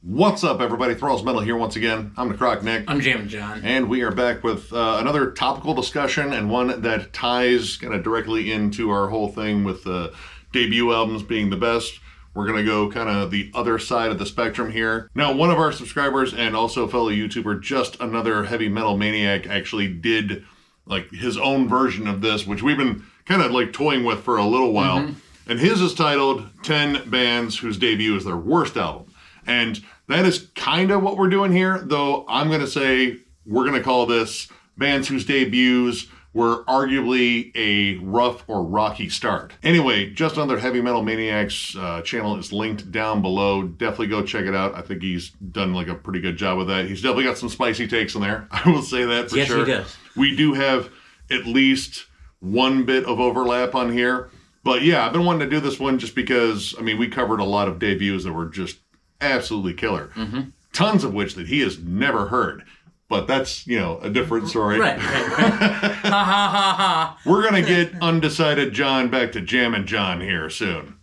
What's up, everybody? Thralls Metal here once again. I'm the Croc Nick. I'm Jam John. And we are back with another topical discussion, and one that ties kind of directly into our whole thing with the debut albums being the best. We're going to go kind of the other side of the spectrum here. Now, one of our subscribers and also fellow YouTuber, just another heavy metal maniac, actually did like his own version of this, which we've been kind of like toying with for a little while. Mm-hmm. And his is titled 10 Bands Whose Debut is Their Worst Album. And that is kind of what we're doing here, though I'm going to say we're going to call this bands whose debuts were arguably a rough or rocky start. Anyway, just another Heavy Metal Maniacs channel is linked down below. Definitely go check it out. I think he's done like a pretty good job with that. He's definitely got some spicy takes in there. I will say that for sure. Yes, he does. We do have at least one bit of overlap on here. But yeah, I've been wanting to do this one just because, I mean, we covered a lot of debuts that were just absolutely killer. Mm-hmm. Tons of which that he has never heard. But that's, you know, a different story. Right. Ha ha ha ha. We're going to get Undecided John back to Jammin' John here soon.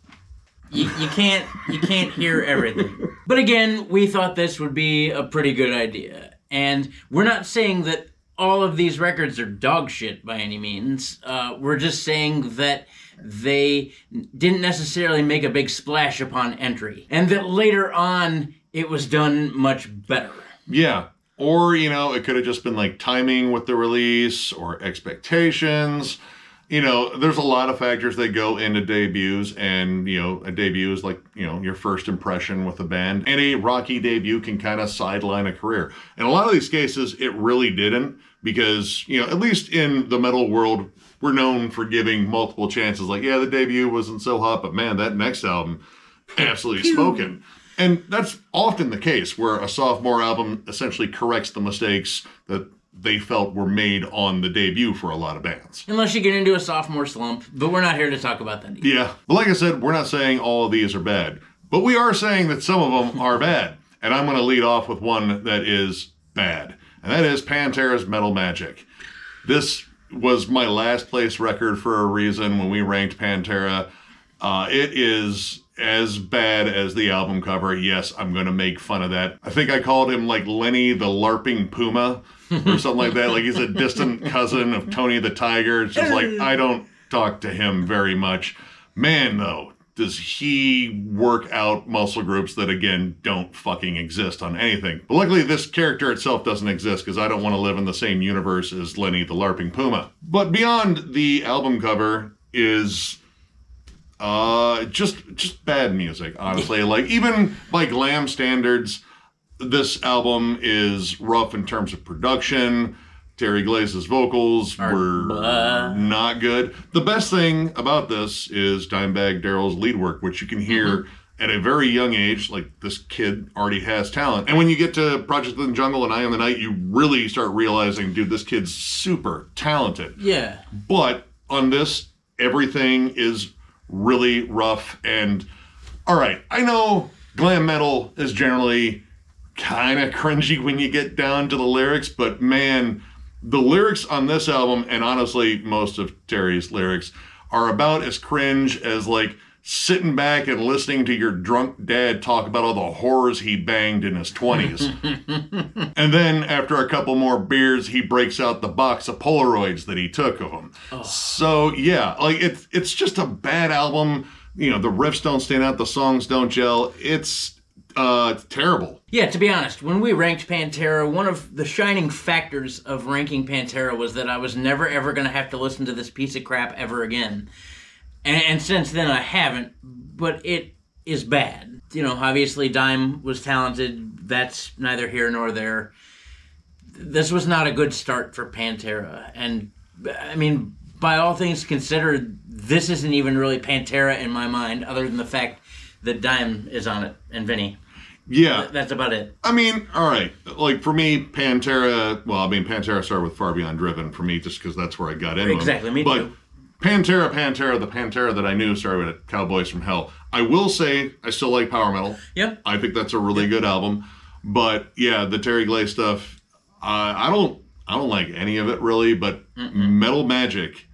You can't hear everything. But again, we thought this would be a pretty good idea. And we're not saying that all of these records are dog shit by any means. We're just saying that they didn't necessarily make a big splash upon entry. And that later on, it was done much better. Yeah. Or, you know, it could have just been like timing with the release or expectations. You know, there's a lot of factors that go into debuts, and, you know, a debut is like, you know, your first impression with a band. And a rocky debut can kind of sideline a career. In a lot of these cases, it really didn't, because, you know, at least in the metal world, we're known for giving multiple chances. Like, yeah, the debut wasn't so hot, but man, that next album, absolutely smoking. And that's often the case, where a sophomore album essentially corrects the mistakes that they felt were made on the debut for a lot of bands. Unless you get into a sophomore slump, but we're not here to talk about that either. Yeah, but like I said, we're not saying all of these are bad, but we are saying that some of them are bad. And I'm going to lead off with one that is bad, and that is Pantera's Metal Magic. This was my last place record for a reason when we ranked Pantera. It is as bad as the album cover. Yes, I'm going to make fun of that. I think I called him like Lenny the LARPing Puma or something like that. Like he's a distant cousin of Tony the Tiger. It's just like, I don't talk to him very much. Man, though, does he work out muscle groups that, again, don't fucking exist on anything. But luckily, this character itself doesn't exist, because I don't want to live in the same universe as Lenny the LARPing Puma. But beyond the album cover is just bad music, honestly. Like, even by glam standards, this album is rough in terms of production. Terry Glaze's vocals were not good. The best thing about this is Dimebag Darrell's lead work, which you can hear at a very young age. Like, this kid already has talent. And when you get to Project in the Jungle and Eye on the Night, you really start realizing, dude, this kid's super talented. Yeah. But on this, everything is really rough. And all right, I know glam metal is generally kind of cringy when you get down to the lyrics, but man, the lyrics on this album, and honestly most of Terry's lyrics, are about as cringe as like sitting back and listening to your drunk dad talk about all the horrors he banged in his 20s. And then after a couple more beers, he breaks out the box of Polaroids that he took of him. Oh. So yeah, like it's just a bad album. You know, the riffs don't stand out, the songs don't gel. It's terrible. Yeah, to be honest, when we ranked Pantera, one of the shining factors of ranking Pantera was that I was never ever going to have to listen to this piece of crap ever again. And since then I haven't, but it is bad. You know, obviously Dime was talented. That's neither here nor there. This was not a good start for Pantera. And, I mean, by all things considered, this isn't even really Pantera in my mind, other than the fact that Dime is on it, and Vinny. Yeah. That's about it. I mean, all right. Like, for me, Pantera started with Far Beyond Driven for me, just because that's where I got into Exactly, them. Me too. Pantera, the Pantera that I knew started with Cowboys from Hell. I will say I still like power metal. Yep. I think that's a really good album. But yeah, the Terry Glaze stuff, I don't like any of it really, but Metal Magic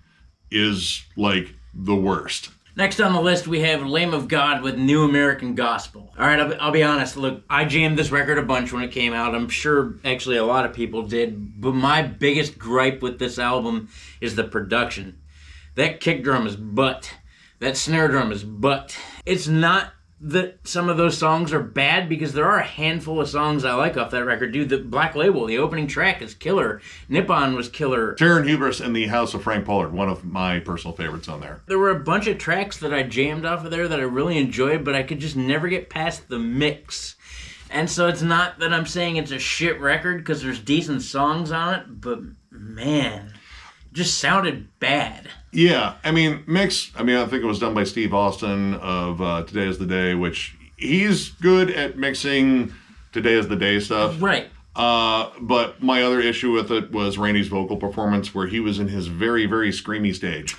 is like the worst. Next on the list, we have Lamb of God with New American Gospel. All right, I'll be honest. Look, I jammed this record a bunch when it came out. I'm sure actually a lot of people did. But my biggest gripe with this album is the production. That kick drum is butt. That snare drum is butt. It's not that some of those songs are bad, because there are a handful of songs I like off that record. Dude, the Black Label, the opening track is killer. Nippon was killer. Terran Hubris and the House of Frank Pollard, one of my personal favorites on there. There were a bunch of tracks that I jammed off of there that I really enjoyed, but I could just never get past the mix. And so it's not that I'm saying it's a shit record, because there's decent songs on it, but man, just sounded bad. Yeah, I mean, I think it was done by Steve Austin of Today Is the Day, which he's good at mixing Today Is the Day stuff. Right. But my other issue with it was Randy's vocal performance, where he was in his very, very screamy stage.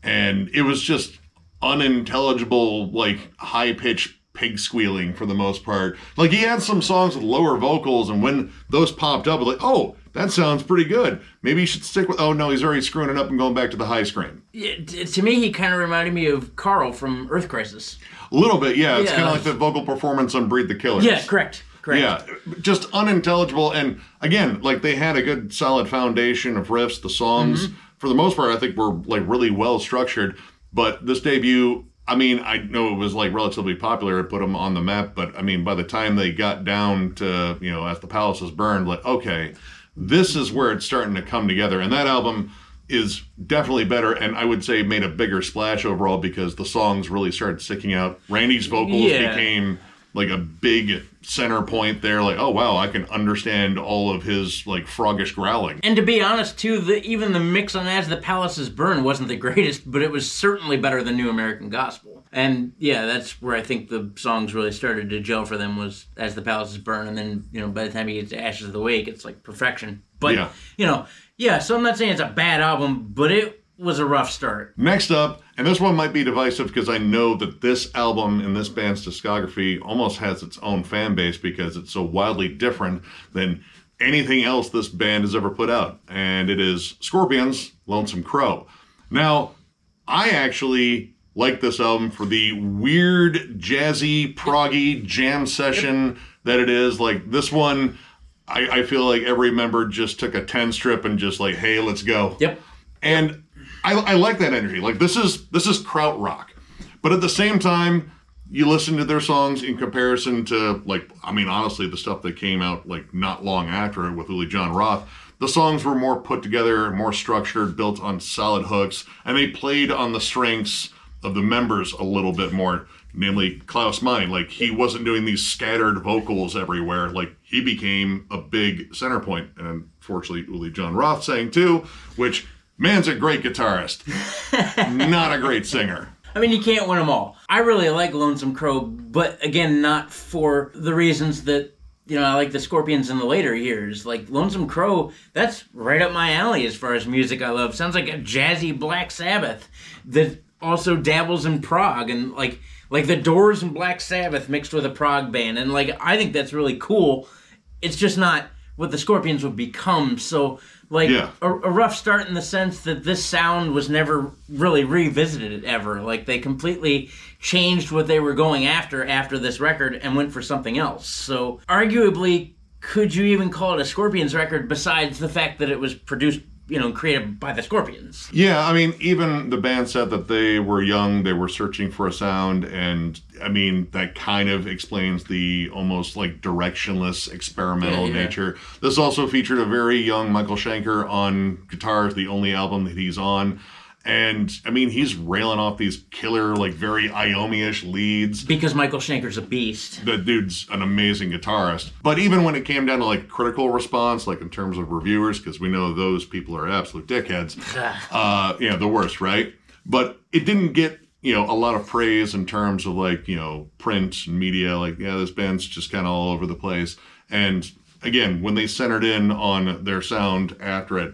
And it was just unintelligible, like, high-pitched pig squealing for the most part. Like, he had some songs with lower vocals, and when those popped up, I was like, oh, that sounds pretty good. Maybe you should stick with... Oh, no, he's already screwing it up and going back to the high scream. Yeah, to me, he kind of reminded me of Carl from Earth Crisis. A little bit, yeah. It's kind of like the vocal performance on Breed the Killers. Yeah, correct. Yeah, just unintelligible. And again, like, they had a good solid foundation of riffs. The songs, for the most part, I think were, like, really well structured. But this debut... I mean, I know it was, like, relatively popular. It put them on the map. But, I mean, by the time they got down to, As the Palace is Burned, like, okay, this is where it's starting to come together. And that album is definitely better, and I would say made a bigger splash overall, because the songs really started sticking out. Randy's vocals became, like, a big center point there. Like, oh, wow, I can understand all of his, like, froggish growling. And to be honest, too, even the mix on As the Palace is Burned wasn't the greatest, but it was certainly better than New American Gospel. And, yeah, that's where I think the songs really started to gel for them, was As the Palace is Burned, and then, by the time you get to Ashes of the Wake, it's, like, perfection. But, so I'm not saying it's a bad album, but it was a rough start. Next up, and this one might be divisive, because I know that this album in this band's discography almost has its own fan base, because it's so wildly different than anything else this band has ever put out. And it is Scorpions' Lonesome Crow. Now, I actually like this album for the weird, jazzy, proggy jam session that it is. Like, this one, I feel like every member just took a 10 strip and just like, hey, let's go. Yep. And I like that energy. Like, this is krautrock. But at the same time, you listen to their songs in comparison to, like, I mean, honestly, the stuff that came out, like, not long after it with Uli John Roth, the songs were more put together, more structured, built on solid hooks, and they played on the strengths of the members a little bit more, namely Klaus Meine. Like, he wasn't doing these scattered vocals everywhere. Like, he became a big center point. And unfortunately, Uli John Roth sang too, which, man's a great guitarist, not a great singer. I mean, you can't win them all. I really like Lonesome Crow, but again, not for the reasons that, I like the Scorpions in the later years. Like, Lonesome Crow, that's right up my alley as far as music I love. Sounds like a jazzy Black Sabbath that also dabbles in prog, and like the Doors and Black Sabbath mixed with a prog band. And, like, I think that's really cool. It's just not what the Scorpions would become. So, like, a rough start in the sense that this sound was never really revisited ever. Like, they completely changed what they were going after this record and went for something else. So, arguably, could you even call it a Scorpions record besides the fact that it was produced, created by the Scorpions? Yeah, I mean, even the band said that they were young, they were searching for a sound, and, I mean, that kind of explains the almost, like, directionless, experimental nature. This also featured a very young Michael Schenker on guitars, the only album that he's on. And, I mean, he's railing off these killer, like, very Iommi-ish leads. Because Michael Schenker's a beast. The dude's an amazing guitarist. But even when it came down to, like, critical response, like, in terms of reviewers, because we know those people are absolute dickheads, the worst, right? But it didn't get, a lot of praise in terms of, like, print and media. Like, this band's just kind of all over the place. And, again, when they centered in on their sound after it,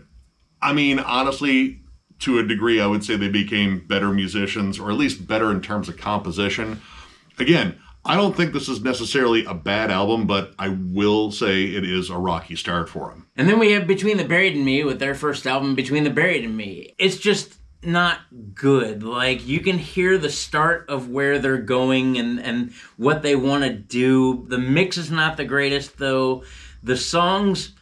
I mean, honestly, to a degree, I would say they became better musicians, or at least better in terms of composition. Again, I don't think this is necessarily a bad album, but I will say it is a rocky start for them. And then we have Between the Buried and Me with their first album, Between the Buried and Me. It's just not good. Like, you can hear the start of where they're going and what they want to do. The mix is not the greatest, though. The songs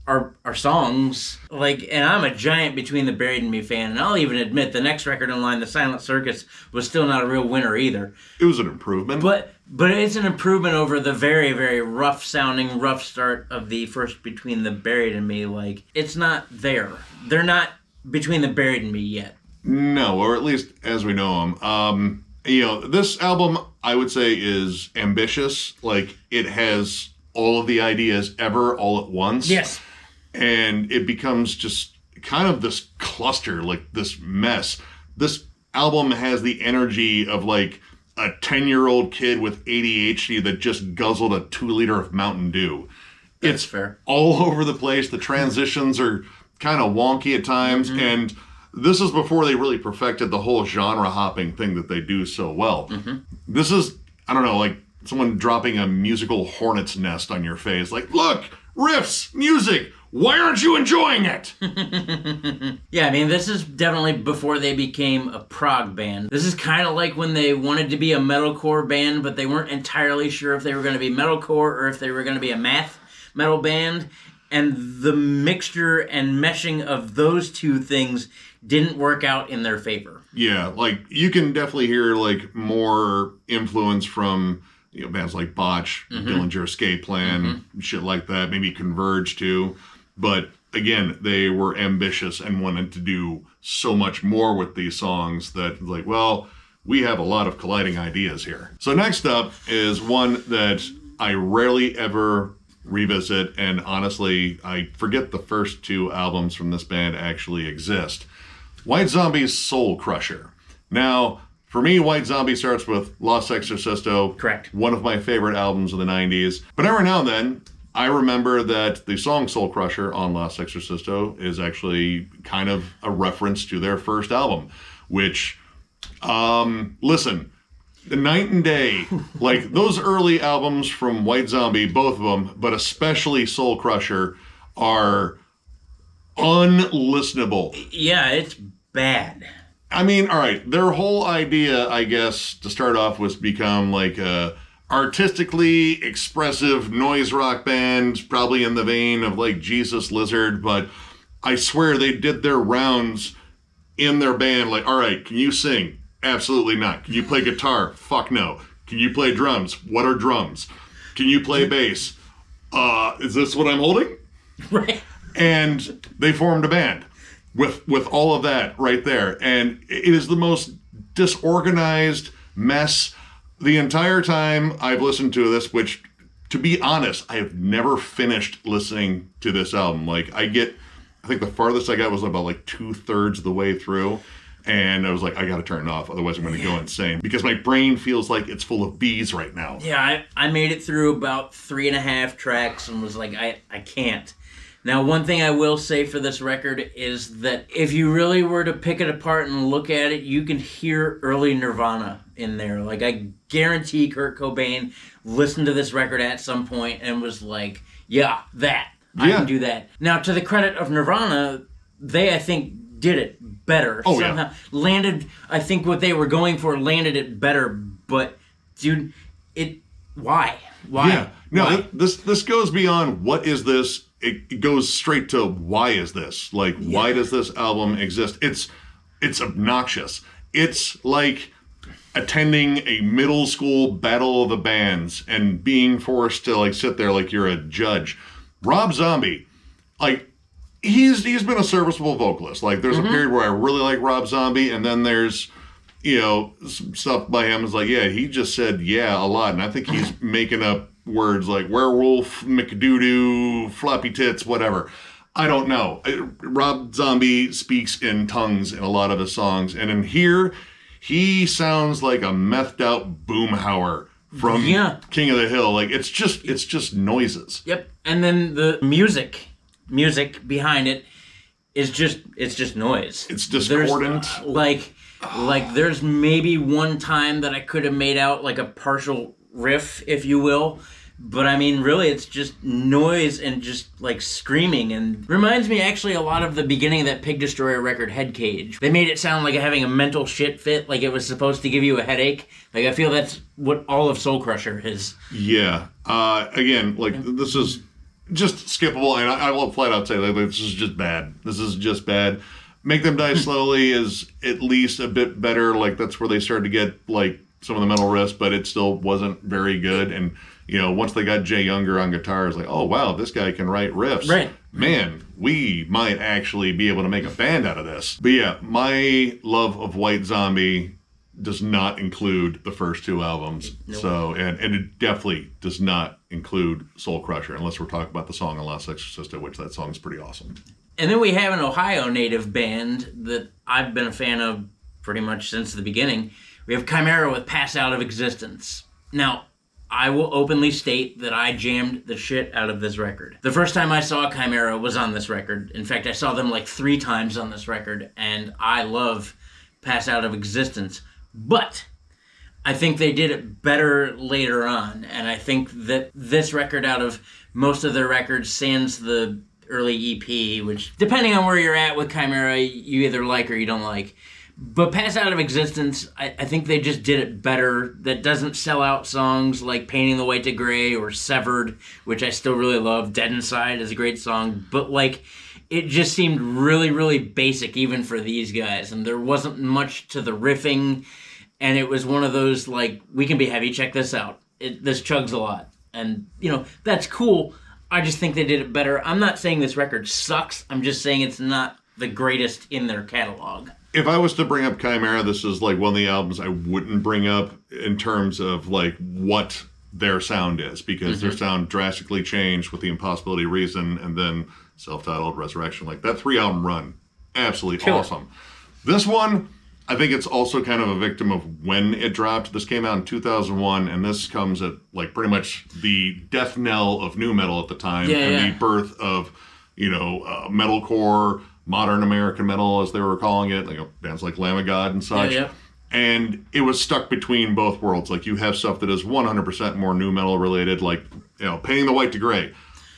are songs. Like, and I'm a giant Between the Buried and Me fan, and I'll even admit the next record in line, The Silent Circus, was still not a real winner either. It was an improvement. But it's an improvement over the very, very rough sounding, rough start of the first Between the Buried and Me. Like, it's not there. They're not Between the Buried and Me yet. No, or at least as we know them. This album, I would say, is ambitious. Like, it has all of the ideas ever all at once. Yes. And it becomes just kind of this cluster, like this mess. This album has the energy of like a 10-year-old kid with ADHD that just guzzled a 2-liter of Mountain Dew. That's fair. All over the place. The transitions are kind of wonky at times. Mm-hmm. And this is before they really perfected the whole genre hopping thing that they do so well. Mm-hmm. This is, I don't know, like someone dropping a musical hornet's nest on your face. Like, look, riffs, music. Why aren't you enjoying it? Yeah, I mean, this is definitely before they became a prog band. This is kind of like when they wanted to be a metalcore band, but they weren't entirely sure if they were going to be metalcore or if they were going to be a math metal band. And the mixture and meshing of those two things didn't work out in their favor. Yeah, like, you can definitely hear, like, more influence from bands like Botch, mm-hmm. Dillinger Escape Plan, mm-hmm. shit like that, maybe Converge too. But again, they were ambitious and wanted to do so much more with these songs that, like, well, we have a lot of colliding ideas here. So next up is one that I rarely ever revisit, and honestly, I forget the first 2 albums from this band actually exist. White Zombie's Soul Crusher. Now, for me, White Zombie starts with Los Exorcisto. Correct. One of my favorite albums of the 90s. But every now and then, I remember that the song Soul Crusher on Los Exorcisto is actually kind of a reference to their first album, which, listen, night and day. Like, those early albums from White Zombie, both of them, but especially Soul Crusher, are unlistenable. Yeah, it's bad. I mean, all right, their whole idea, I guess, to start off was become like a artistically expressive noise rock band, probably in the vein of like Jesus Lizard, but I swear they did their rounds in their band like, all right, can you sing? Absolutely not. Can you play guitar? Fuck no. Can you play drums? What are drums? Can you play bass? Is this what I'm holding? Right. And they formed a band with all of that right there. And it is the most disorganized mess. The entire time I've listened to this, which, to be honest, I have never finished listening to this album. Like, I think the farthest I got was about like 2/3 of the way through. And I was like, I got to turn it off, otherwise I'm going to go insane. Because my brain feels like it's full of bees right now. Yeah, I made it through about 3.5 tracks and was like, I can't. Now, one thing I will say for this record is that if you really were to pick it apart and look at it, you can hear early Nirvana in there. Like, I guarantee Kurt Cobain listened to this record at some point and was like, yeah, that. I can do that. Now, to the credit of Nirvana, they, I think, did it better. Oh, somehow. yeah. Landed, I think what they were going for, landed it better. But, dude, why? Why? Yeah. No, why? This goes beyond what is this. It goes straight to why is this? Like, why does this album exist? It's obnoxious. It's like attending a middle school battle of the bands and being forced to like sit there like you're a judge. Rob Zombie, like, he's been a serviceable vocalist. Like, there's a period where I really like Rob Zombie, and then there's, some stuff by him is like, yeah, he just said yeah a lot, and I think he's making up words like werewolf, McDoodoo, floppy tits, whatever. I don't know. Rob Zombie speaks in tongues in a lot of his songs, and in here, he sounds like a methed out boomhauer from King of the Hill. Like, it's just noises. Yep. And then the music behind it is just noise. It's discordant. There's maybe one time that I could have made out like a partial riff, if you will, But I mean, really, it's just noise and just like screaming, and reminds me actually a lot of the beginning of that Pig Destroyer record, Head Cage. They made it sound like having a mental shit fit, like it was supposed to give you a headache. Like, I feel that's what all of Soul Crusher is. Yeah. Again, like, this is just skippable, and I will flat out say, like, this is just bad. This is just bad. Make Them Die Slowly is at least a bit better. Like, that's where they started to get, like, some of the metal riffs, but it still wasn't very good. And, you know, once they got Jay Younger on guitar, it's like, oh, wow, this guy can write riffs. Right. Man, we might actually be able to make a band out of this. But yeah, my love of White Zombie does not include the first two albums. Nope. So, and it definitely does not include Soul Crusher, unless we're talking about the song on Last Exorcista, which that song's pretty awesome. And then we have an Ohio native band that I've been a fan of pretty much since the beginning. We have Chimaira with Pass Out of Existence. Now, I will openly state that I jammed the shit out of this record. The first time I saw Chimaira was on this record. In fact, I saw them like 3 times on this record, and I love Pass Out of Existence. But I think they did it better later on, and I think that this record, out of most of their records, sans the early EP, which, depending on where you're at with Chimaira, you either like or you don't like. But Pass Out of Existence, I think they just did it better. That doesn't sell out songs like Painting the White to Gray or Severed, which I still really love. Dead Inside is a great song. But, like, it just seemed really, really basic even for these guys. And there wasn't much to the riffing. And it was one of those, like, we can be heavy, check this out. This chugs a lot. And, you know, that's cool. I just think they did it better. I'm not saying this record sucks. I'm just saying it's not the greatest in their catalog. If I was to bring up Chimaira, this is like one of the albums I wouldn't bring up in terms of like what their sound is, because their sound drastically changed with The Impossibility Reason and then self-titled Resurrection. Like, that 3-album run, absolutely awesome. This one, I think it's also kind of a victim of when it dropped. This came out in 2001, and this comes at like pretty much the death knell of nu metal at the time, the birth of, you know, metalcore, modern American metal, as they were calling it, like bands like Lamb of God and such. And it was stuck between both worlds. Like, you have stuff that is 100% more nu metal related, like, you know, Painting the White to Gray.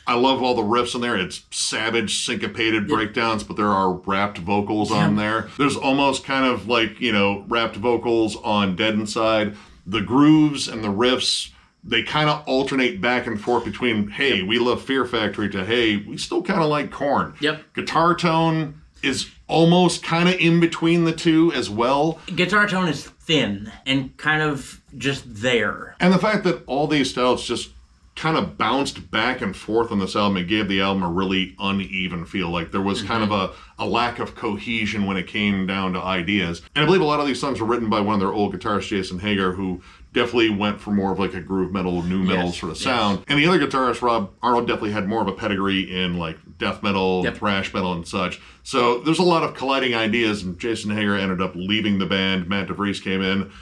I love all the riffs in there. It's savage, syncopated breakdowns, but there are rapped vocals on there. There's almost kind of like, you know, rapped vocals on Dead Inside. The grooves and the riffs, they kind of alternate back and forth between, hey, we love Fear Factory, to, hey, we still kind of like Korn. Guitar tone is almost kind of in between the two as well. Guitar tone is thin and kind of just there. And the fact that all these styles just kind of bounced back and forth on this album, it gave the album a really uneven feel. Like, there was kind of a lack of cohesion when it came down to ideas. And I believe a lot of these songs were written by one of their old guitarists, Jason Hager, who definitely went for more of like a groove metal, nu metal sort of sound. And the other guitarist, Rob Arnold, definitely had more of a pedigree in like death metal, thrash metal, and such. So there's a lot of colliding ideas, and Jason Hager ended up leaving the band. Matt DeVries came in.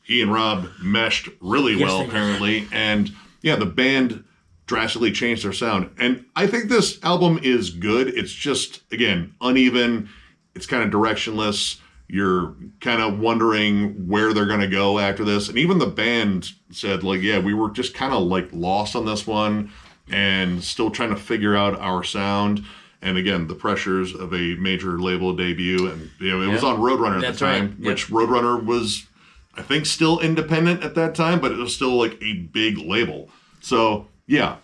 He and Rob meshed really well, apparently. And yeah, the band drastically changed their sound. And I think this album is good. It's just, again, uneven. It's kind of directionless. You're kind of wondering where they're going to go after this. And even the band said, like, yeah, we were just kind of like lost on this one and still trying to figure out our sound. And again, the pressures of a major label debut. And, you know, it was on Roadrunner at the time, which Roadrunner was, I think, still independent at that time, but it was still like a big label. So, yeah,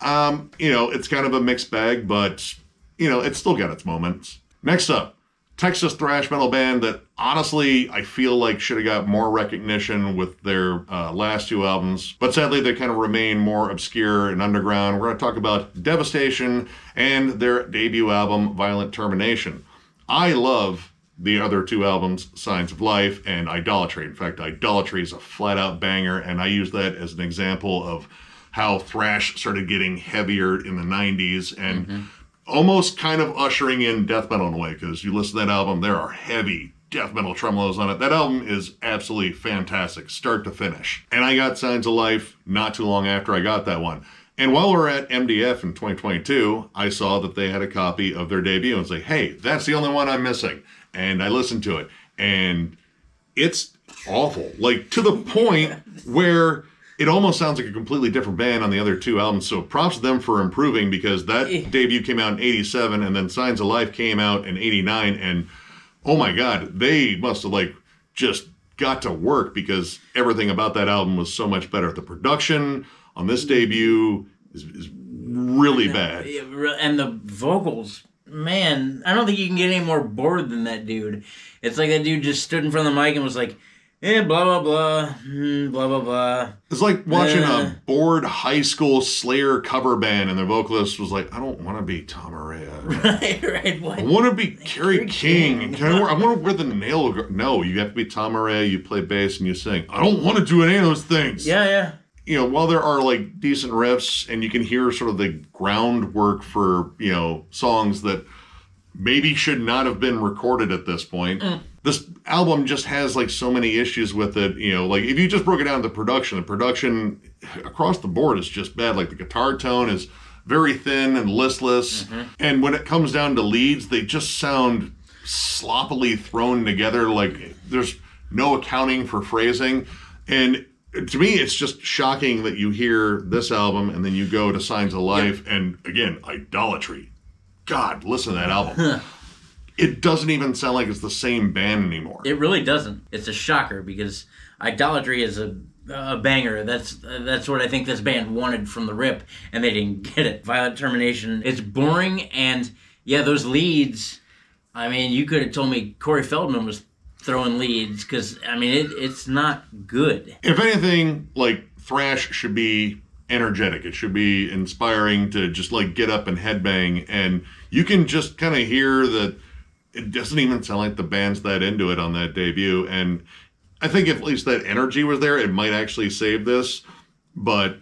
you know, it's kind of a mixed bag, but, you know, it's still got its moments. Next up, Texas thrash metal band that honestly I feel like should have got more recognition with their last 2 albums, but sadly they kind of remain more obscure and underground. We're going to talk about Devastation and their debut album, Violent Termination. I love the other 2 albums, Signs of Life and Idolatry. In fact, Idolatry is a flat-out banger, and I use that as an example of how thrash started getting heavier in the 90s and almost kind of ushering in death metal in a way, because you listen to that album, there are heavy death metal tremolos on it. That album is absolutely fantastic, start to finish. And I got Signs of Life not too long after I got that one. And while we were at MDF in 2022, I saw that they had a copy of their debut and was like, hey, that's the only one I'm missing. And I listened to it, and it's awful. Like, to the point where it almost sounds like a completely different band on the other two albums. So props to them for improving, because that debut came out in 87 and then Signs of Life came out in 89. And oh my God, they must have like just got to work, because everything about that album was so much better. The production on this debut is really bad. And the vocals, man, I don't think you can get any more bored than that dude. It's like that dude just stood in front of the mic and was like, blah, blah, blah, blah, blah, blah. It's like watching a bored high school Slayer cover band, and the vocalist was like, I don't want to be Tom Araya. Right. What? I want to be Kerry King. I want to wear the nail. No, you have to be Tom Araya, you play bass, and you sing. I don't want to do any of those things. Yeah. You know, while there are like decent riffs, and you can hear sort of the groundwork for, you know, songs that maybe should not have been recorded at this point. This album just has like so many issues with it. You know, like if you just broke it down to the production across the board is just bad. Like the guitar tone is very thin and listless. And when it comes down to leads, they just sound sloppily thrown together. Like there's no accounting for phrasing. And to me, it's just shocking that you hear this album and then you go to Signs of Life and again, idolatry. God, listen to that album. It doesn't even sound like it's the same band anymore. It really doesn't. It's a shocker, because Idolatry is a banger. That's what I think this band wanted from the rip, and they didn't get it. Violent Termination. It's boring, and yeah, those leads. I mean, you could have told me Corey Feldman was throwing leads, because I mean, it's not good. If anything, like thrash should be energetic. It should be inspiring to just like get up and headbang, and you can just kind of hear that it doesn't even sound like the band's that into it on that debut. And I think if at least that energy was there, it might actually save this, but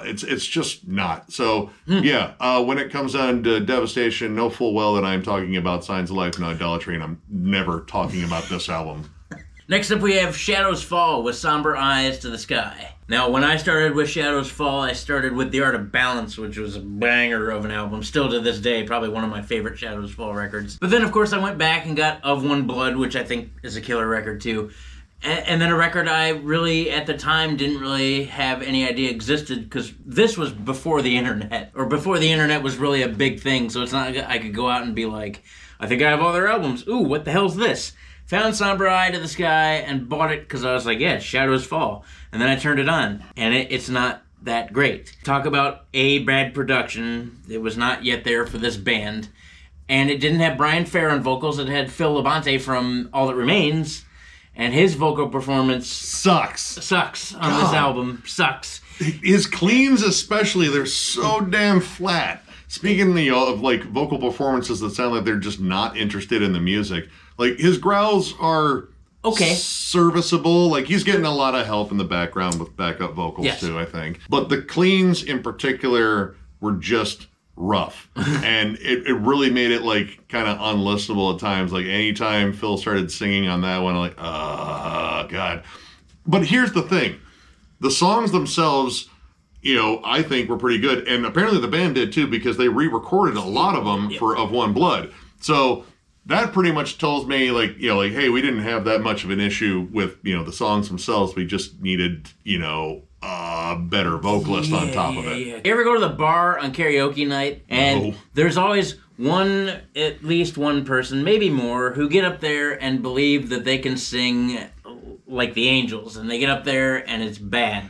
it's just not. So when it comes down to Devastation, know full well that I'm talking about Signs of Life and Idolatry, and I'm never talking about this album. Next up, we have Shadows Fall with Somber Eyes to the Sky. Now, when I started with Shadows Fall, I started with The Art of Balance, which was a banger of an album. Still to this day, probably one of my favorite Shadows Fall records. But then, of course, I went back and got Of One Blood, which I think is a killer record, too. And then a record I really, at the time, didn't really have any idea existed, because this was before the internet, or before the internet was really a big thing, so it's not like I could go out and be like, I think I have all their albums. Ooh, what the hell's this? Found Somber Eye to the Sky and bought it because I was like, yeah, Shadows Fall. And then I turned it on, and it's not that great. Talk about a bad production. It was not yet there for this band. And it didn't have Brian Farr on vocals. It had Phil Labonte from All That Remains. And his vocal performance sucks on this album. Sucks. His cleans especially, they're so damn flat. Speaking of like vocal performances that sound like they're just not interested in the music, like his growls are okay, serviceable. Like he's getting a lot of help in the background with backup vocals too, I think. But the cleans in particular were just rough. And it really made it like kind of unlistenable at times. Like anytime Phil started singing on that one, I'm like, oh God. But here's the thing. The songs themselves, you know, I think were pretty good. And apparently the band did too, because they re-recorded a lot of them for Of One Blood. So that pretty much tells me like, you know, like, hey, we didn't have that much of an issue with, you know, the songs themselves. We just needed, you know, a better vocalist on top of it. You ever go to the bar on karaoke night? And there's always at least one person, maybe more, who get up there and believe that they can sing like the Angels. And they get up there and it's bad.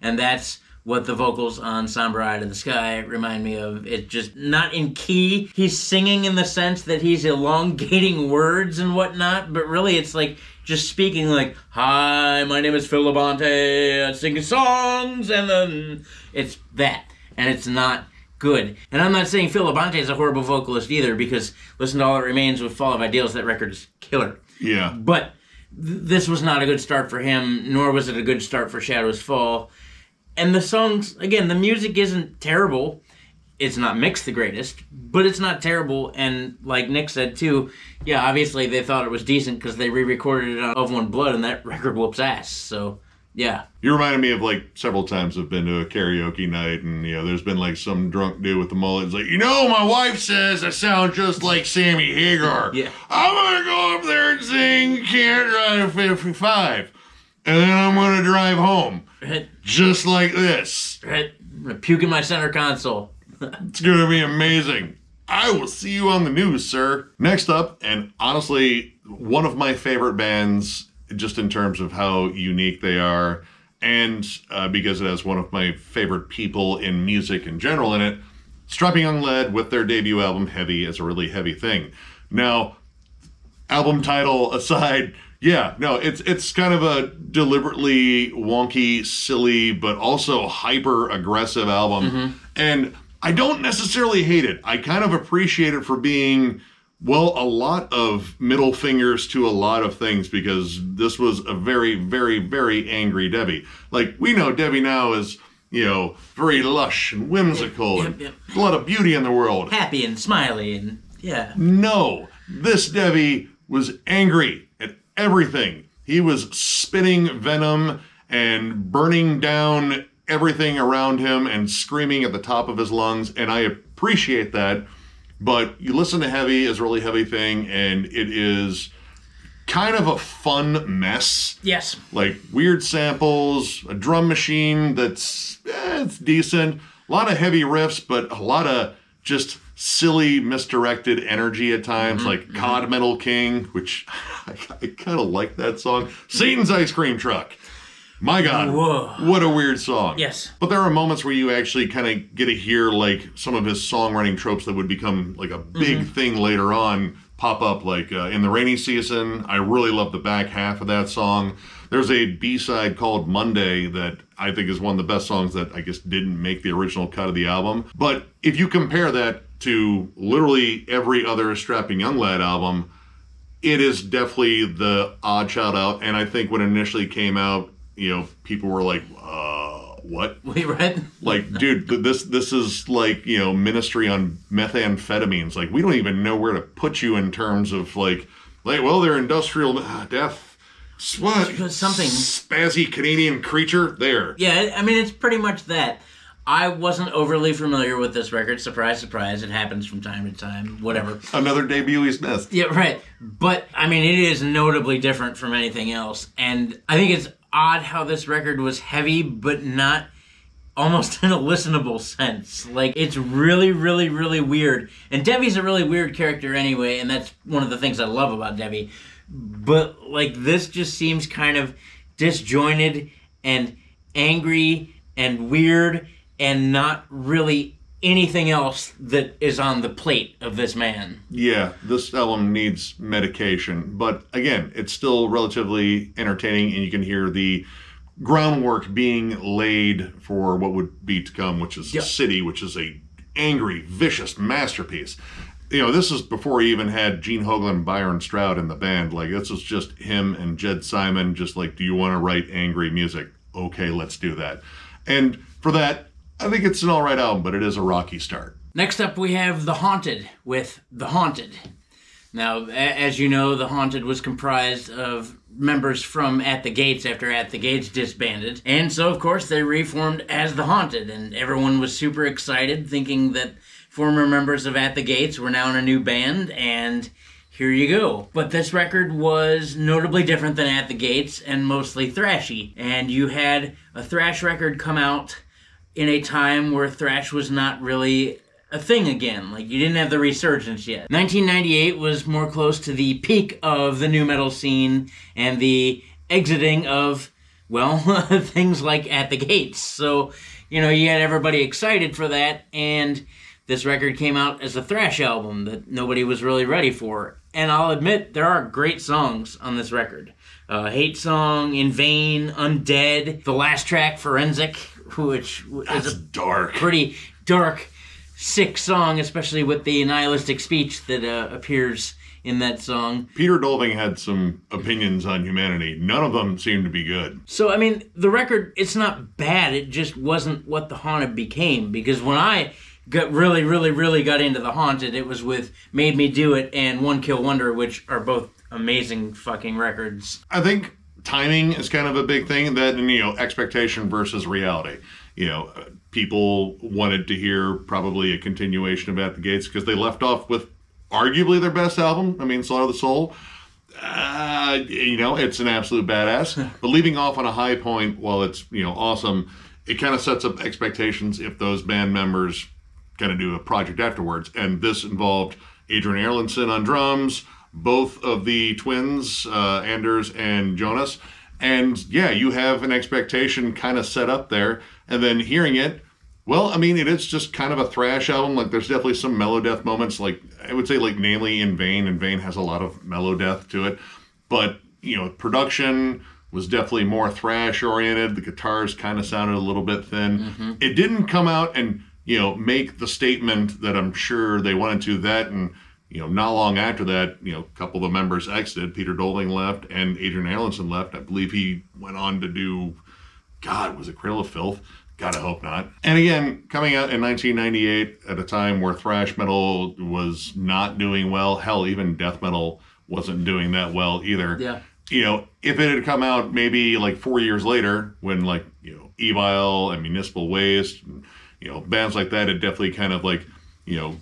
And that's what the vocals on Somber Eye to the Sky remind me of. It's just not in key. He's singing in the sense that he's elongating words and whatnot, but really it's like just speaking like, hi, my name is Phil Labonte, I sing songs, and then it's that. And it's not good. And I'm not saying Phil Labonte is a horrible vocalist either, because listen to All That Remains with Fall of Ideals, that record is killer. Yeah. But this was not a good start for him, nor was it a good start for Shadows Fall. And the songs, again, the music isn't terrible. It's not mixed the greatest, but it's not terrible. And like Nick said too, yeah, obviously they thought it was decent because they re-recorded it on Of One Blood, and that record whoops ass. So, yeah. You reminded me of like several times I've been to a karaoke night, and you know, there's been like some drunk dude with the mullet. It's like, you know, my wife says I sound just like Sammy Hagar. Yeah. I'm gonna go up there and sing Can't Run 55. and then I'm going to drive home. Right. Just like this. Right. I'm going to puke in my center console. It's going to be amazing. I will see you on the news, sir. Next up, and honestly, one of my favorite bands, just in terms of how unique they are, and because it has one of my favorite people in music in general in it, Strapping Young Lad with their debut album, Heavy, is a really heavy thing. Now, album title aside, yeah, no, it's kind of a deliberately wonky, silly, but also hyper-aggressive album. And I don't necessarily hate it. I kind of appreciate it for being, well, a lot of middle fingers to a lot of things, because this was a very, very, very angry Debbie. Like, we know Debbie now is, very lush and whimsical and a lot of beauty in the world. Happy and smiley and, yeah. No, this Debbie was angry at everything. He was spitting venom and burning down everything around him and screaming at the top of his lungs, and I appreciate that. But you listen to Heavy is a really heavy thing, and it is kind of a fun mess. Yes. Like weird samples, a drum machine that's it's decent, a lot of heavy riffs, but a lot of just silly, misdirected energy at times, like Cod Metal King, which I kind of like that song. Satan's Ice Cream Truck. My God, whoa, what a weird song. Yes. But there are moments where you actually kind of get to hear like some of his songwriting tropes that would become like a big thing later on pop up, like In the Rainy Season. I really love the back half of that song. There's a B-side called Monday that I think is one of the best songs that I guess didn't make the original cut of the album. But if you compare that to literally every other Strapping Young Lad album, it is definitely the odd shout out. And I think when it initially came out, people were like, what? Wait, right? Like, dude, this is like, Ministry on methamphetamines. Like, we don't even know where to put you in terms of like, well, they're industrial death. What? Something. Spazzy Canadian creature? There. Yeah, I mean, it's pretty much that. I wasn't overly familiar with this record. Surprise, surprise. It happens from time to time. Whatever. Another debut he's missed. Yeah, right. But, I mean, it is notably different from anything else. And I think it's odd how this record was heavy, but not almost in a listenable sense. Like, it's really, really, really weird. And Debbie's a really weird character anyway, and that's one of the things I love about Debbie. But, like, this just seems kind of disjointed and angry and weird and not really anything else that is on the plate of this man. Yeah, this album needs medication. But again, it's still relatively entertaining, and you can hear the groundwork being laid for what would be to come, which is City, which is a angry, vicious masterpiece. This is before he even had Gene Hoglan and Byron Stroud in the band. Like, this was just him and Jed Simon just like, do you want to write angry music? Okay, let's do that. And for that, I think it's an all right album, but it is a rocky start. Next up, we have The Haunted with The Haunted. Now, as you know, The Haunted was comprised of members from At the Gates after At the Gates disbanded. And so, of course, they reformed as The Haunted, and everyone was super excited, thinking that former members of At the Gates were now in a new band, and here you go. But this record was notably different than At the Gates and mostly thrashy. And you had a thrash record come out in a time where thrash was not really a thing again. Like, you didn't have the resurgence yet. 1998 was more close to the peak of the nu metal scene and the exiting of, well, things like At the Gates. So, you had everybody excited for that, and this record came out as a thrash album that nobody was really ready for. And I'll admit, there are great songs on this record. Hate Song, In Vain, Undead, the last track, Forensic, which is a dark, pretty dark, sick song, especially with the nihilistic speech that appears in that song. Peter Dolving had some opinions on humanity. None of them seemed to be good. So, I mean, the record, it's not bad. It just wasn't what The Haunted became. Because when I really, really, really got into The Haunted, it was with Made Me Do It and One Kill Wonder, which are both amazing fucking records. I think timing is kind of a big thing, that, and expectation versus reality. People wanted to hear probably a continuation of At the Gates because they left off with arguably their best album. I mean, Slaughter the Soul. It's an absolute badass. But leaving off on a high point, while it's, awesome, it kind of sets up expectations if those band members kind of do a project afterwards. And this involved Adrian Erlandson on drums, both of the twins, Anders and Jonas. And yeah, you have an expectation kind of set up there. And then hearing it, well, I mean, it is just kind of a thrash album. Like, there's definitely some melodeath moments. Like, I would say, like, namely in Vain. And Vain has a lot of melodeath to it. But, production was definitely more thrash-oriented. The guitars kind of sounded a little bit thin. Mm-hmm. It didn't come out and, make the statement that I'm sure they wanted to. That and, not long after that, a couple of the members exited. Peter Doling left and Adrian Erlandson left. I believe he went on to do, was it Cradle of Filth? Gotta hope not. And again, coming out in 1998 at a time where thrash metal was not doing well. Hell, even death metal wasn't doing that well either. Yeah. If it had come out maybe like 4 years later when Evil and Municipal Waste, and, bands like that had definitely kind of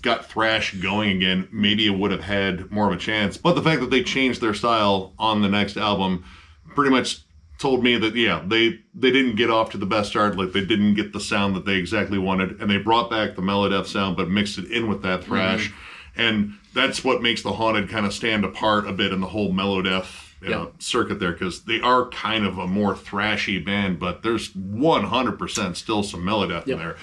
got thrash going again, maybe it would have had more of a chance. But the fact that they changed their style on the next album pretty much told me that, they didn't get off to the best start. Like, they didn't get the sound that they exactly wanted. And they brought back the melodeath sound, but mixed it in with that thrash. Mm-hmm. And that's what makes the Haunted kind of stand apart a bit in the whole melodeath circuit there, because they are kind of a more thrashy band, but there's 100% still some melodeath in there.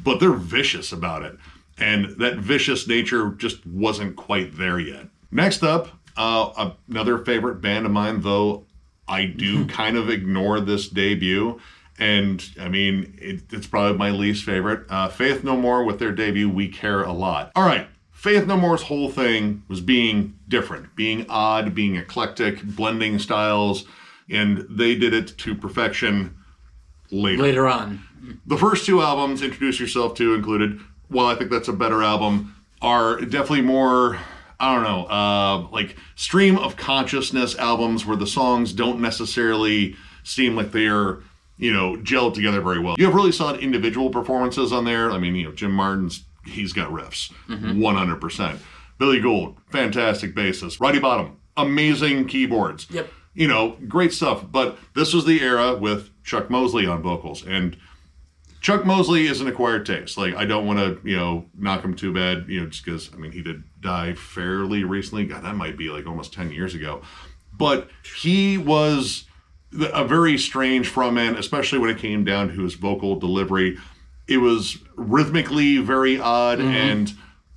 But they're vicious about it. And that vicious nature just wasn't quite there yet. Next up, another favorite band of mine, though I do kind of ignore this debut. And, I mean, it's probably my least favorite. Faith No More with their debut, We Care a Lot. All right. Faith No More's whole thing was being different, being odd, being eclectic, blending styles. And they did it to perfection later on. The first two albums, Introduce Yourself To included, while I think that's a better album, are definitely more, like stream of consciousness albums where the songs don't necessarily seem like they are, gelled together very well. You have really solid individual performances on there. I mean, Jim Martin's, he's got riffs, 100%. Billy Gould, fantastic bassist. Roddy Bottum, amazing keyboards. Yep. Great stuff. But this was the era with Chuck Mosley on vocals. And Chuck Mosley is an acquired taste. Like, I don't want to, knock him too bad, just because, he did die fairly recently. God, that might be like almost 10 years ago. But he was a very strange frontman, especially when it came down to his vocal delivery. It was rhythmically very odd, and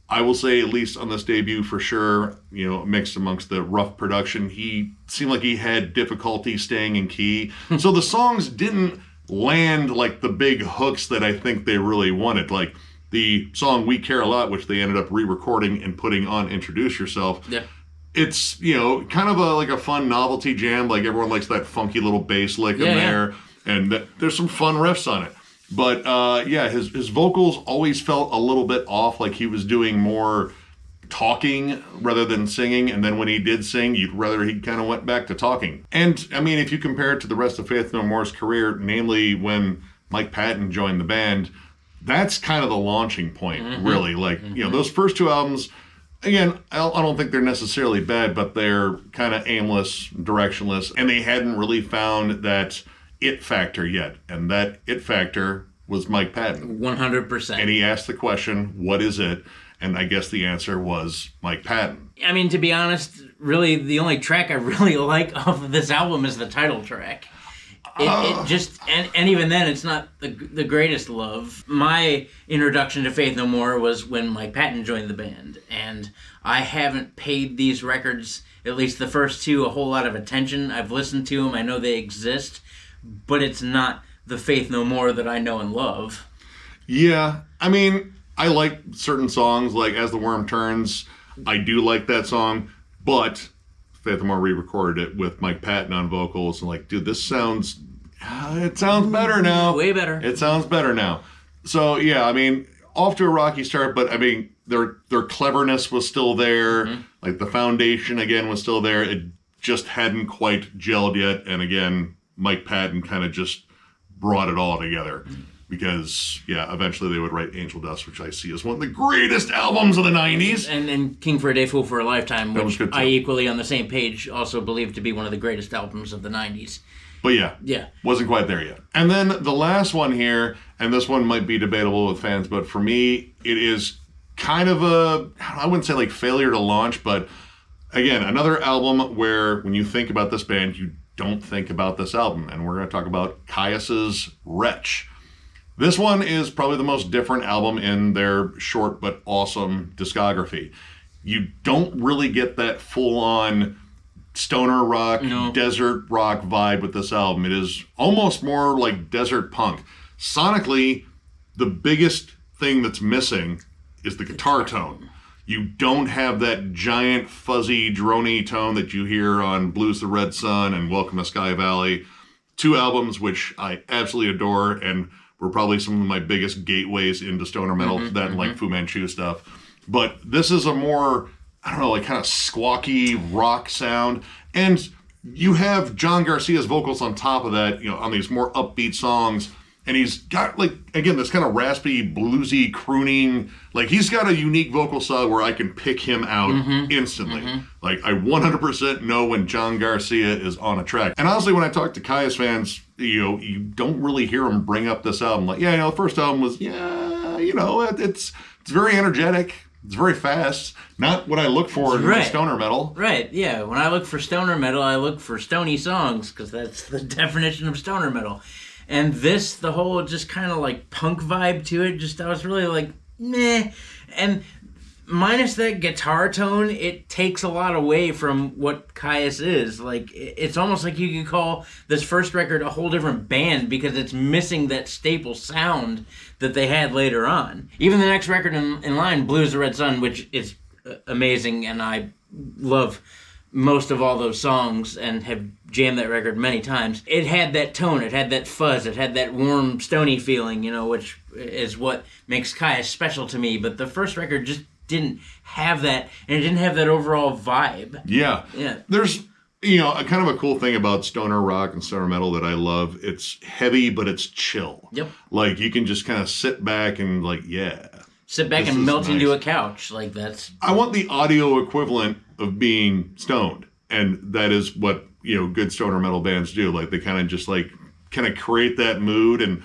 I will say, at least on this debut for sure, mixed amongst the rough production, he seemed like he had difficulty staying in key. So the songs didn't land like the big hooks that I think they really wanted. Like the song We Care a Lot, which they ended up re-recording and putting on Introduce Yourself. Yeah. It's, kind of a fun novelty jam. Like, everyone likes that funky little bass lick in there. And there's some fun riffs on it. But, his vocals always felt a little bit off, like he was doing more talking rather than singing. And then when he did sing, you'd rather he kind of went back to talking. And, if you compare it to the rest of Faith No More's career, namely when Mike Patton joined the band, that's kind of the launching point, really. Like, those first two albums, again, I don't think they're necessarily bad, but they're kind of aimless, directionless, and they hadn't really found that it factor yet. And that it factor was Mike Patton. 100%. And he asked the question, what is it? And I guess the answer was Mike Patton. To be honest, really the only track I really like off of this album is the title track. It just, and even then, it's not the greatest love. My introduction to Faith No More was when Mike Patton joined the band, and I haven't paid these records, at least the first two, a whole lot of attention. I've listened to them, I know they exist, but it's not the Faith No More that I know and love. Yeah, I like certain songs, like As the Worm Turns. I do like that song, but Faith No More re-recorded it with Mike Patton on vocals, and dude, this sounds, it sounds better now. Way better. It sounds better now. So yeah, off to a rocky start, but their cleverness was still there. Like, the foundation again was still there. It just hadn't quite gelled yet, and again, Mike Patton kind of just brought it all together. because, yeah, eventually they would write Angel Dust, which I see as one of the greatest albums of the 90s. And King for a Day, Fool for a Lifetime, which I too. equally on the same page also believe to be one of the greatest albums of the 90s. But yeah, wasn't quite there yet. And then the last one here, and this one might be debatable with fans, but for me, it is kind of a, I wouldn't say like failure to launch, but again, another album where when you think about this band, you don't think about this album. And we're going to talk about Kyuss's Wretch. This one is probably the most different album in their short but awesome discography. You don't really get that full-on stoner rock, desert rock vibe with this album. It is almost more like desert punk. Sonically, the biggest thing that's missing is the guitar tone. You don't have that giant, fuzzy, droney tone that you hear on Blues the Red Sun and Welcome to Sky Valley. Two albums which I absolutely adore and were probably some of my biggest gateways into stoner metal, and like Fu Manchu stuff. But this is a more, I don't know, like kind of squawky rock sound. And you have John Garcia's vocals on top of that, you know, on these more upbeat songs. And he's got, like, again, this kind of raspy, bluesy, crooning, like, he's got a unique vocal style where I can pick him out instantly. Like, I 100% know when John Garcia is on a track. And honestly, when I talk to Kyuss fans, you know, you don't really hear them bring up this album. Like, yeah, you know, the first album was, yeah, you know, it's very energetic. It's very fast. Not what I look for in stoner metal. Right, yeah. When I look for stoner metal, I look for stony songs, because that's the definition of stoner metal. And this, the whole just kind of like punk vibe to it, just I was really like, meh. And minus that guitar tone, it takes a lot away from what Kyuss is. Like, it's almost like you could call this first record a whole different band because it's missing that staple sound that they had later on. Even the next record in line, Blues the Red Sun, which is amazing, and I love most of all those songs and have jammed that record many times. It had that tone, it had that fuzz, it had that warm, stony feeling, you know, which is what makes Kyuss special to me. But the first record just didn't have that, and it didn't have that overall vibe. Yeah. There's, you know, a kind of a cool thing about stoner rock and stoner metal that I love. It's heavy, but it's chill. Yep. Like, you can just kind of sit back and, like, sit back and melt into a couch. Like, that's... I want the audio equivalent of being stoned. And that is what, you know, good stoner metal bands do. Like, they kind of just, like, kind of create that mood. And,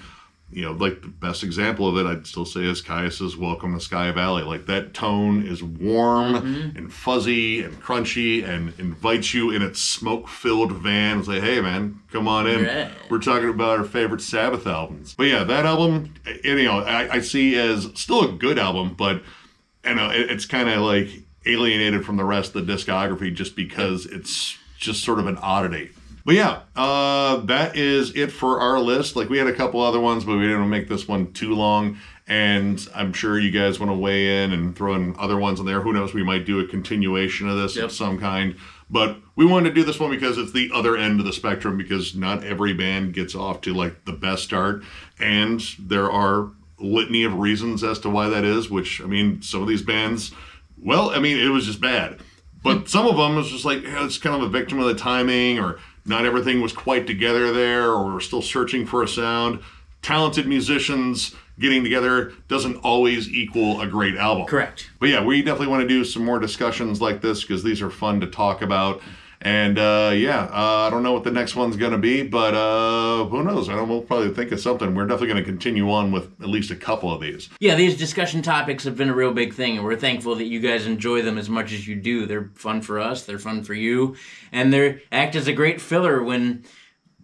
you know, like, the best example of it, I'd still say, is Kyuss's Welcome to Sky Valley. Like, that tone is warm and fuzzy and crunchy and invites you in its smoke-filled van and say, hey, man, come on in. Right. We're talking about our favorite Sabbath albums. But, yeah, that album, you know, I see as still a good album, but, you know, it's kind of, like, alienated from the rest of the discography just because it's just sort of an oddity. But yeah, that is it for our list. Like, we had a couple other ones, but we didn't make this one too long. And I'm sure you guys want to weigh in and throw in other ones in there. Who knows, we might do a continuation of this of some kind. But we wanted to do this one because it's the other end of the spectrum, because not every band gets off to, like, the best start. And there are litany of reasons as to why that is, which, I mean, some of these bands, well, I mean, it was just bad. But some of them was just like, it's kind of a victim of the timing, or not everything was quite together there, or we're still searching for a sound. Talented musicians getting together doesn't always equal a great album. Correct. But yeah, we definitely want to do some more discussions like this because these are fun to talk about. And I don't know what the next one's going to be, but who knows? We'll probably think of something. We're definitely going to continue on with at least a couple of these. Yeah, these discussion topics have been a real big thing, and we're thankful that you guys enjoy them as much as you do. They're fun for us, they're fun for you, and they act as a great filler when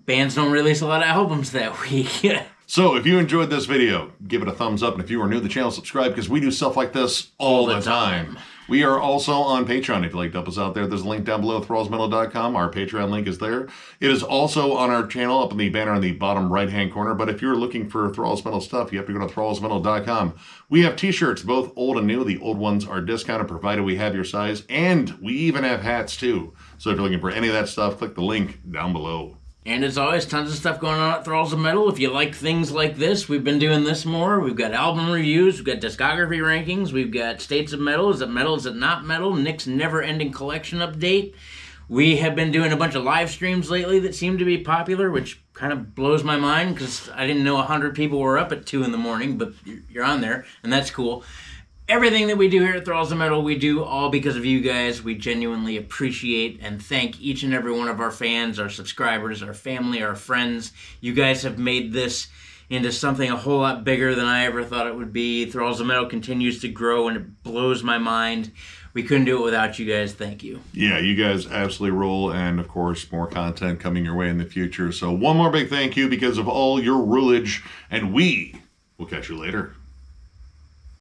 bands don't release a lot of albums that week. So if you enjoyed this video, give it a thumbs up, and if you are new to the channel, subscribe, because we do stuff like this all the time. We are also on Patreon. If you'd like to help us out there, there's a link down below, thrallsmetal.com. Our Patreon link is there. It is also on our channel up in the banner in the bottom right-hand corner. But if you're looking for Thralls Metal stuff, you have to go to thrallsmetal.com. We have t-shirts, both old and new. The old ones are discounted, provided we have your size. And we even have hats, too. So if you're looking for any of that stuff, click the link down below. And as always, tons of stuff going on at Thralls of Metal. If you like things like this, we've been doing this more. We've got album reviews, we've got discography rankings, we've got states of metal. Is it metal? Is it not metal? Nick's never-ending collection update. We have been doing a bunch of live streams lately that seem to be popular, which kind of blows my mind because I didn't know 100 people were up at 2 in the morning, but you're on there, and that's cool. Everything that we do here at Thralls of Metal, we do all because of you guys. We genuinely appreciate and thank each and every one of our fans, our subscribers, our family, our friends. You guys have made this into something a whole lot bigger than I ever thought it would be. Thralls of Metal continues to grow, and it blows my mind. We couldn't do it without you guys. Thank you. Yeah, you guys absolutely roll, and of course, more content coming your way in the future. So one more big thank you because of all your rulage, and we will catch you later.